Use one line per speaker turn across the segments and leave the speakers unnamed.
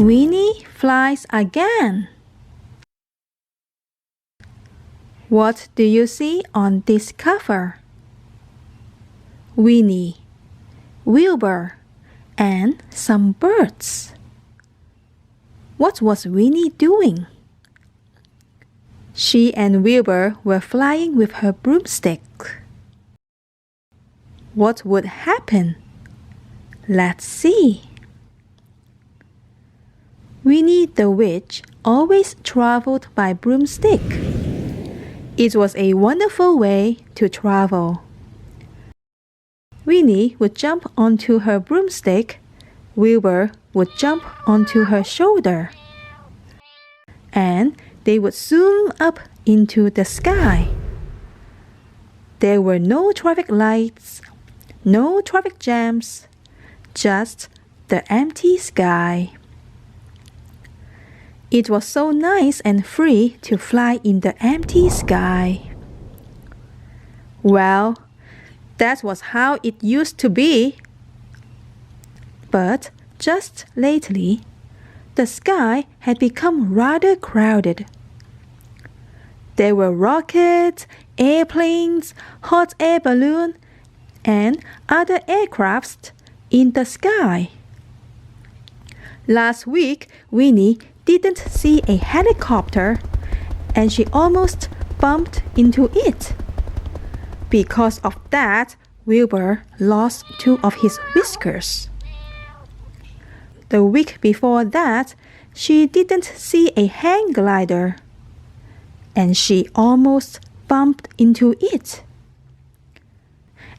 Winnie Flies Again. What do you see on this cover? Winnie, Wilbur, and some birds. What was Winnie doing? She and Wilbur were flying with her broomstick. What would happen? Let's see. Winnie the Witch always traveled by broomstick. It was a wonderful way to travel. Winnie would jump onto her broomstick. Wilbur would jump onto her shoulder. And they would zoom up into the sky. There were no traffic lights, no traffic jams, just the empty sky. It was so nice and free to fly in the empty sky. Well, that was how it used to be. But just lately, the sky had become rather crowded. There were rockets, airplanes, hot air balloons, and other aircrafts in the sky. Last week, Winnie didn't see a helicopter, and she almost bumped into it. Because of that, Wilbur lost 2 of his whiskers. The week before that, she didn't see a hang glider, and she almost bumped into it,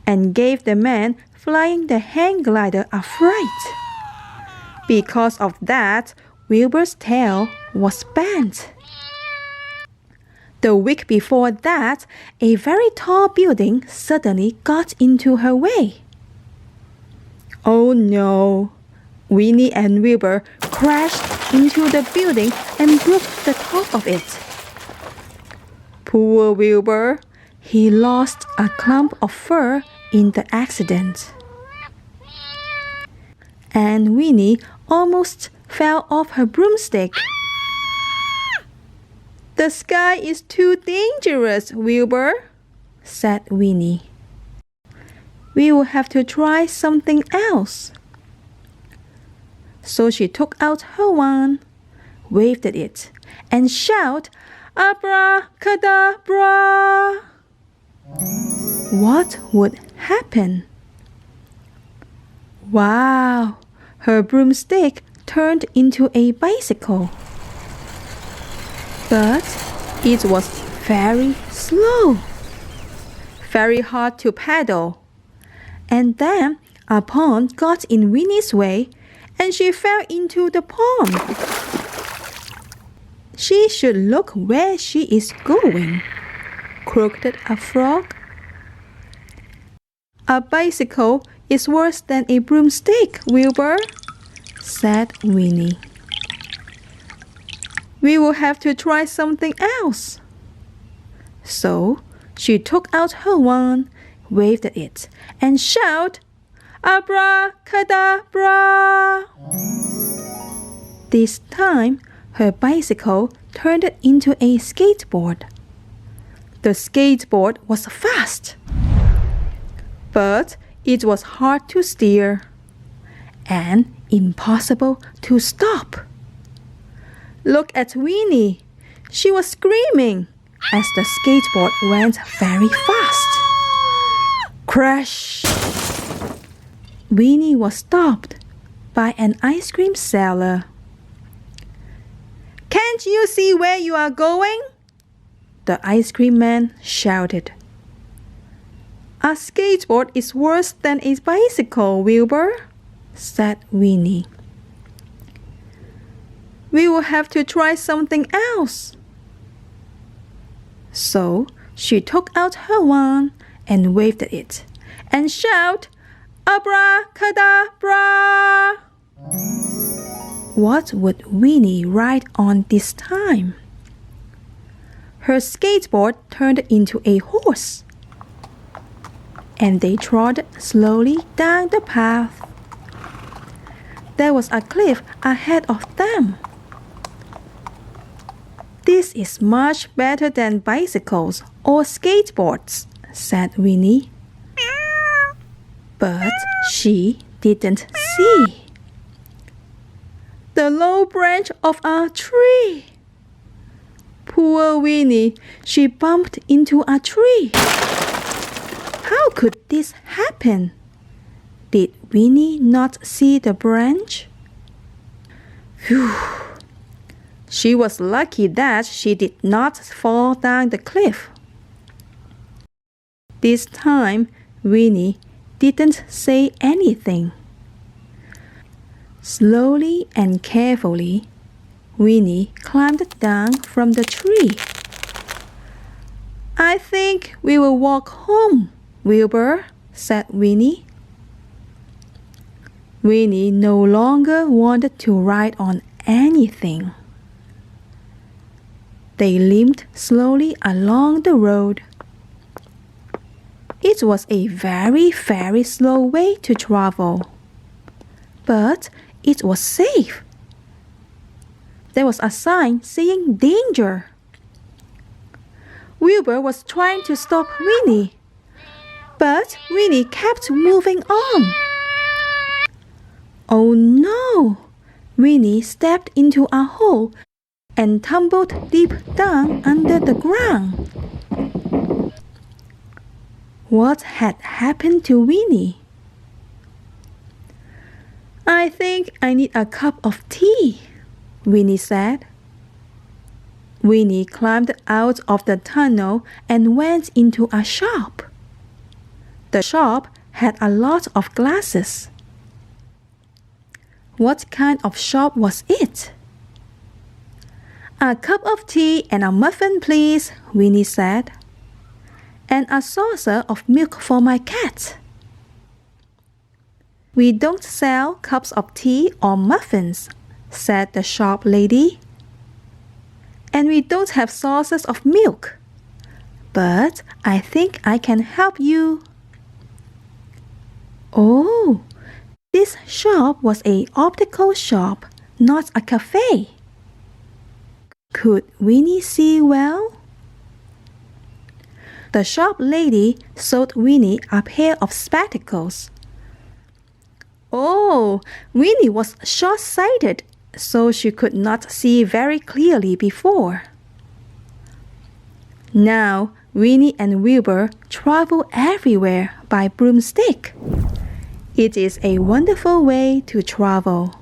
and gave the man flying the hang glider a fright. Because of that, Wilbur's tail was bent. The week before that, a very tall building suddenly got into her way. Oh no! Winnie and Wilbur crashed into the building and broke the top of it. Poor Wilbur! He lost a clump of fur in the accident. And Winnie almost fell off her broomstick. The sky is too dangerous, Wilbur, said Winnie. We will have to try something else. So she took out her wand, waved at it, and shouted, "Abracadabra!" What would happen? Wow! Her broomstick turned into a bicycle. But it was very slow, very hard to pedal. And then a pond got in Winnie's way, and she fell into the pond. She should look where she is going, croaked a frog. A bicycle is worse than a broomstick, Wilbur, said Winnie. We will have to try something else. So she took out her wand, waved at it, and shouted, "Abracadabra!" This time, her bicycle turned into a skateboard. The skateboard was fast, but it was hard to steer and impossible to stop. Look at Winnie. She was screaming as the skateboard went very fast. Crash! Winnie was stopped by an ice cream seller. Can't you see where you are going? The ice cream man shouted. A skateboard is worse than a bicycle, Wilbur, said Winnie. We will have to try something else. So she took out her wand and waved at it and shouted, "Abracadabra!" What would Winnie ride on this time? Her skateboard turned into a horse, and they trod slowly down the path. there was a cliff ahead of them. "This is much better than bicycles or skateboards," said Winnie. But she didn't see the low branch of a tree. Poor Winnie, she bumped into a tree. How could this happen? Did Winnie not see the branch? Phew. She was lucky that she did not fall down the cliff. This time, Winnie didn't say anything. Slowly and carefully, Winnie climbed down from the tree. "I think we will walk home, Wilbur," said Winnie. Winnie no longer wanted to ride on anything. They limped slowly along the road. It was a very, very slow way to travel, but it was safe. There was a sign saying danger. Wilbur was trying to stop Winnie, but Winnie kept moving on. Oh no! Winnie stepped into a hole and tumbled deep down under the ground. What had happened to Winnie? "I think I need a cup of tea," Winnie said. Winnie climbed out of the tunnel and went into a shop. The shop had a lot of glasses. What kind of shop was it? "A cup of tea and a muffin, please," Winnie said. "And a saucer of milk for my cat." "We don't sell cups of tea or muffins," said the shop lady. "And we don't have saucers of milk. But I think I can help you." Oh, this shop was an optical shop, not a cafe. Could Winnie see well? The shop lady sold Winnie a pair of spectacles. Oh, Winnie was short-sighted, so she could not see very clearly before. Now, Winnie and Wilbur travel everywhere by broomstick. It is a wonderful way to travel.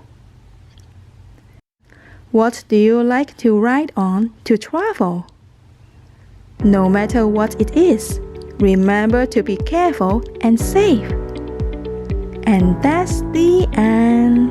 What do you like to ride on to travel? No matter what it is, remember to be careful and safe. And that's the end.